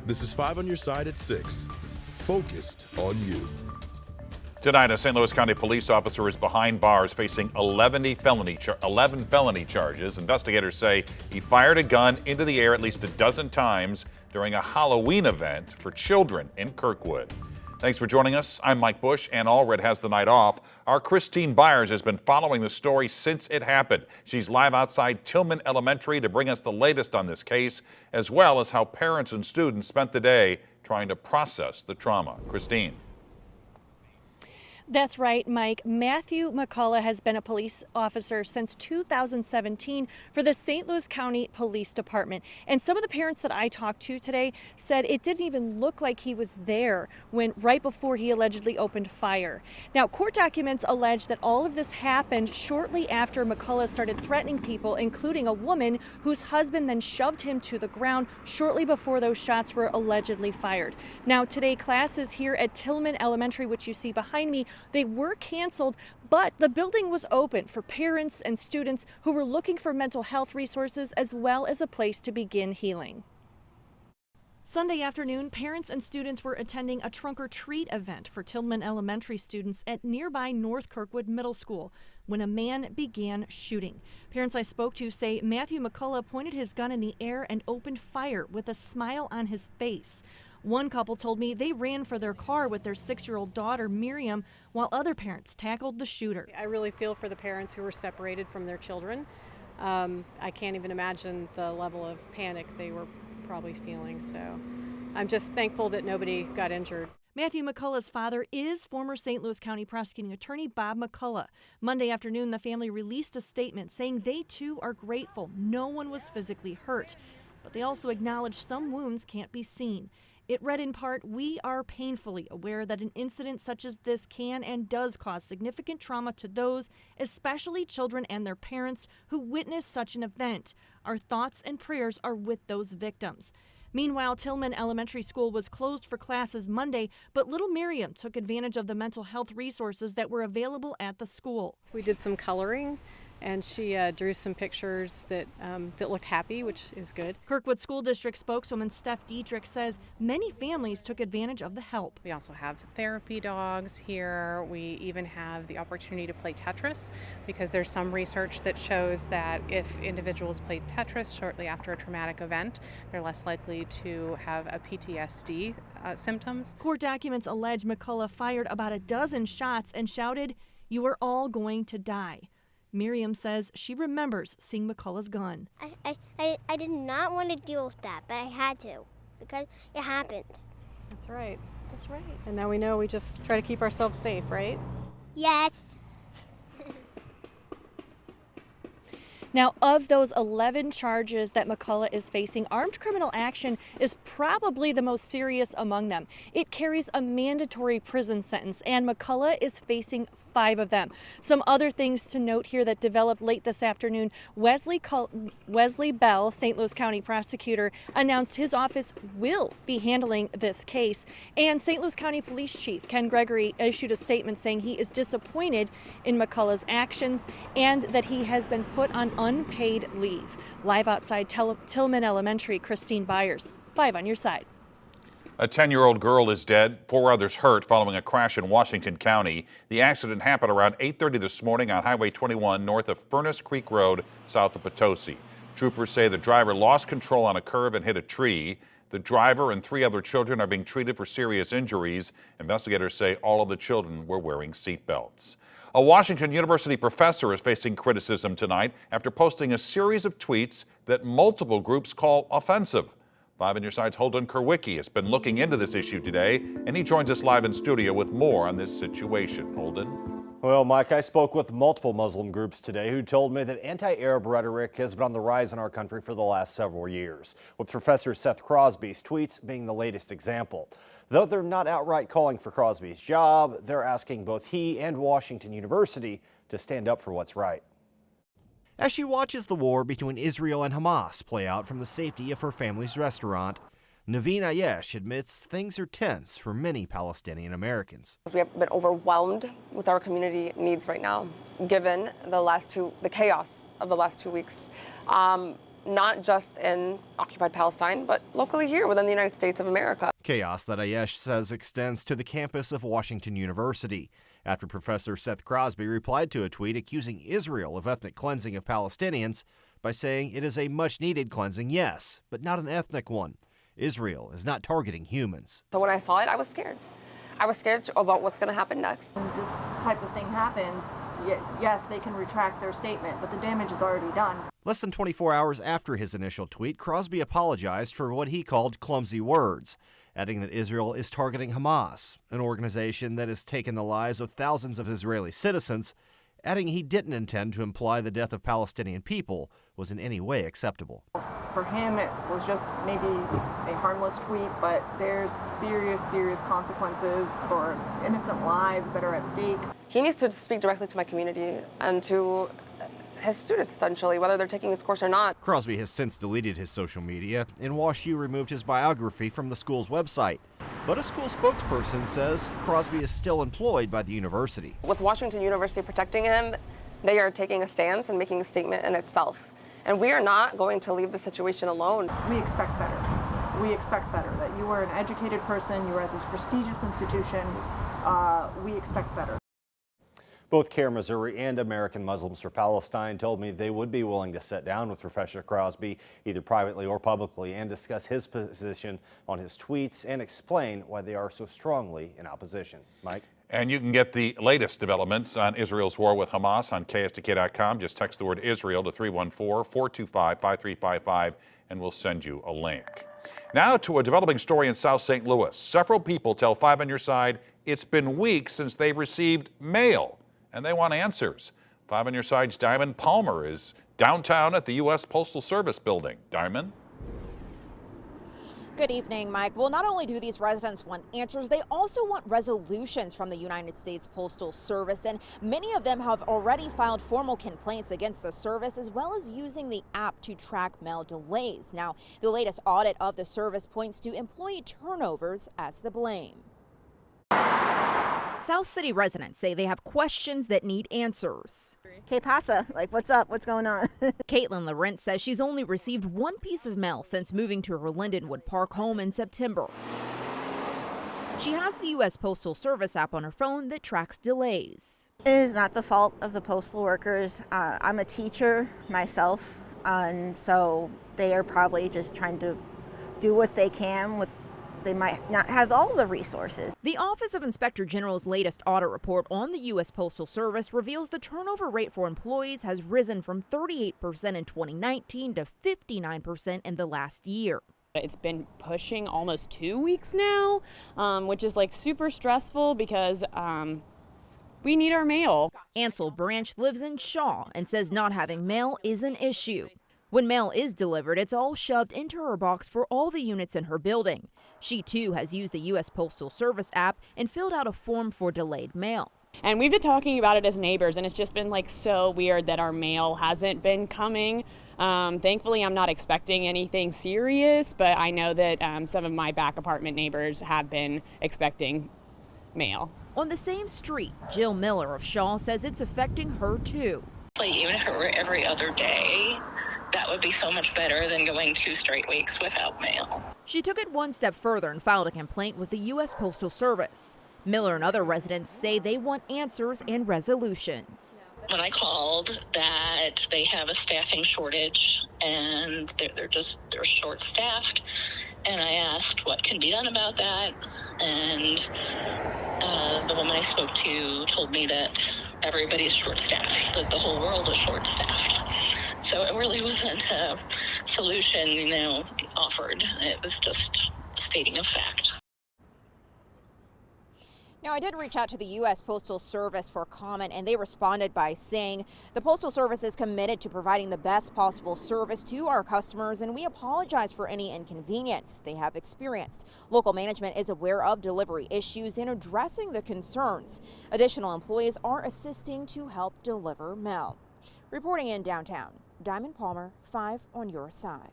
This is 5 on your side at 6. Focused on you. Tonight, a St. Louis County police officer is behind bars facing 11 felony charges. Investigators say he fired a gun into the air at least a dozen times during a Halloween event for children in Kirkwood. Thanks for joining us. I'm Mike Bush, and Allred has the night off. Our Christine Byers has been following the story since it happened. She's live outside Tillman Elementary to bring us the latest on this case, as well as how parents and students spent the day trying to process the trauma. Christine. That's right, Mike. Matthew McCulloch has been a police officer since 2017 for the St. Louis County Police Department. And some of the parents that I talked to today said it didn't even look like he was there right before he allegedly opened fire. Now, court documents allege that all of this happened shortly after McCulloch started threatening people, including a woman whose husband then shoved him to the ground shortly before those shots were allegedly fired. Now, today, classes here at Tillman Elementary, which you see behind me, they were canceled, but the building was open for parents and students who were looking for mental health resources as well as a place to begin healing. Sunday afternoon, parents and students were attending a trunk or treat event for Tillman Elementary students at nearby North Kirkwood Middle School when a man began shooting. Parents I spoke to say Matthew McCulloch pointed his gun in the air and opened fire with a smile on his face. One couple told me they ran for their car with their 6-year-old daughter, Miriam, while other parents tackled the shooter. I really feel for the parents who were separated from their children. I can't even imagine the level of panic they were probably feeling. So I'm just thankful that nobody got injured. Matthew McCulloch's father is former St. Louis County prosecuting attorney Bob McCulloch. Monday afternoon, the family released a statement saying they too are grateful no one was physically hurt. But they also acknowledged some wounds can't be seen. It read in part, "We are painfully aware that an incident such as this can and does cause significant trauma to those, especially children and their parents, who witness such an event. Our thoughts and prayers are with those victims." Meanwhile, Tillman Elementary School was closed for classes Monday, but little Miriam took advantage of the mental health resources that were available at the school. We did some coloring, and she drew some pictures that looked happy, which is good. Kirkwood School District spokeswoman Steph Dietrich says many families took advantage of the help. We also have therapy dogs here. We even have the opportunity to play Tetris because there's some research that shows that if individuals play Tetris shortly after a traumatic event, they're less likely to have a PTSD symptoms. Court documents allege McCulloch fired about a dozen shots and shouted, "You are all going to die." Miriam says she remembers seeing McCulloch's gun. I did not want to deal with that, but I had to because it happened. That's right. That's right. And now we know we just try to keep ourselves safe, right? Yes. Now, of those 11 charges that McCulloch is facing, armed criminal action is probably the most serious among them. It carries a mandatory prison sentence, and McCulloch is facing 5 of them. Some other things to note here that developed late this afternoon. Wesley Bell, St. Louis County prosecutor, announced his office will be handling this case. And St. Louis County Police Chief Ken Gregory issued a statement saying he is disappointed in McCulloch's actions and that he has been put on unpaid leave. Live outside Tillman Elementary, Christine Byers, 5 on your side. A 10-year-old girl is dead, 4 others hurt following a crash in Washington County. The accident happened around 8:30 this morning on Highway 21 north of Furnace Creek Road, south of Potosi. Troopers say the driver lost control on a curve and hit a tree. The driver and 3 other children are being treated for serious injuries. Investigators say all of the children were wearing seat belts. A Washington University professor is facing criticism tonight after posting a series of tweets that multiple groups call offensive. 5 on your side's Holden Kerwicki has been looking into this issue today, and he joins us live in studio with more on this situation. Holden? Well, Mike, I spoke with multiple Muslim groups today who told me that anti-Arab rhetoric has been on the rise in our country for the last several years, with Professor Seth Crosby's tweets being the latest example. Though they're not outright calling for Crosby's job, they're asking both he and Washington University to stand up for what's right. As she watches the war between Israel and Hamas play out from the safety of her family's restaurant, Naveen Ayesh admits things are tense for many Palestinian Americans. We have been overwhelmed with our community needs right now, given the chaos of the last 2 weeks. not just in occupied Palestine, but locally here within the United States of America. Chaos that Ayesh says extends to the campus of Washington University, after Professor Seth Crosby replied to a tweet accusing Israel of ethnic cleansing of Palestinians by saying it is a much-needed cleansing, yes, but not an ethnic one. Israel is not targeting humans. So when I saw it, I was scared. I was scared about what's going to happen next. When this type of thing happens, yes, they can retract their statement, but the damage is already done. Less than 24 hours after his initial tweet, Crosby apologized for what he called clumsy words, adding that Israel is targeting Hamas, an organization that has taken the lives of thousands of Israeli citizens, adding he didn't intend to imply the death of Palestinian people was in any way acceptable. For him, it was just maybe a harmless tweet, but there's serious consequences for innocent lives that are at stake. He needs to speak directly to my community and to his students, essentially, whether they're taking his course or not. Crosby has since deleted his social media, and WashU removed his biography from the school's website. But a school spokesperson says Crosby is still employed by the university. With Washington University protecting him, they are taking a stance and making a statement in itself. And we are not going to leave the situation alone. We expect better. We expect better. That you are an educated person, you are at this prestigious institution. We expect better. Both CARE Missouri and American Muslims for Palestine told me they would be willing to sit down with Professor Crosby, either privately or publicly, and discuss his position on his tweets and explain why they are so strongly in opposition. Mike? And you can get the latest developments on Israel's war with Hamas on KSTK.com. Just text the word Israel to 314-425-5355 and we'll send you a link. Now to a developing story in South St. Louis. Several people tell 5 on Your Side it's been weeks since they've received mail and they want answers. 5 on Your Side's Diamond Palmer is downtown at the U.S. Postal Service building. Diamond? Good evening, Mike. Well, not only do these residents want answers, they also want resolutions from the United States Postal Service, and many of them have already filed formal complaints against the service, as well as using the app to track mail delays. Now, the latest audit of the service points to employee turnovers as the blame. South City residents say they have questions that need answers. ¿Qué pasa? Like, what's up? What's going on? Caitlin Laurent says she's only received one piece of mail since moving to her Lindenwood Park home in September. She has the U.S. Postal Service app on her phone that tracks delays. It is not the fault of the postal workers. I'm a teacher myself, and so they are probably just trying to do what they can with. They might not have all the resources. The Office of Inspector General's latest audit report on the U.S. Postal Service reveals the turnover rate for employees has risen from 38% in 2019 to 59% in the last year. It's been pushing almost 2 weeks now, which is like super stressful because we need our mail. Ansel Branch lives in Shaw and says not having mail is an issue. When mail is delivered, it's all shoved into her box for all the units in her building. She, too, has used the U.S. Postal Service app and filled out a form for delayed mail. And we've been talking about it as neighbors, and it's just been like so weird that our mail hasn't been coming. Thankfully, I'm not expecting anything serious, but I know that some of my back apartment neighbors have been expecting mail. On the same street, Jill Miller of Shaw says it's affecting her, too. Like, even if it were every other day, that would be so much better than going 2 straight weeks without mail. She took it one step further and filed a complaint with the U.S. Postal Service. Miller and other residents say they want answers and resolutions. When I called that they have a staffing shortage and they're short-staffed, and I asked what can be done about that, and the woman I spoke to told me that everybody's short-staffed, that the whole world is short-staffed. So it really wasn't a solution, offered. It was just stating a fact. Now, I did reach out to the U.S. Postal Service for comment, and they responded by saying the Postal Service is committed to providing the best possible service to our customers, and we apologize for any inconvenience they have experienced. Local management is aware of delivery issues and addressing the concerns. Additional employees are assisting to help deliver mail. Reporting in downtown, Diamond Palmer, 5 on Your Side.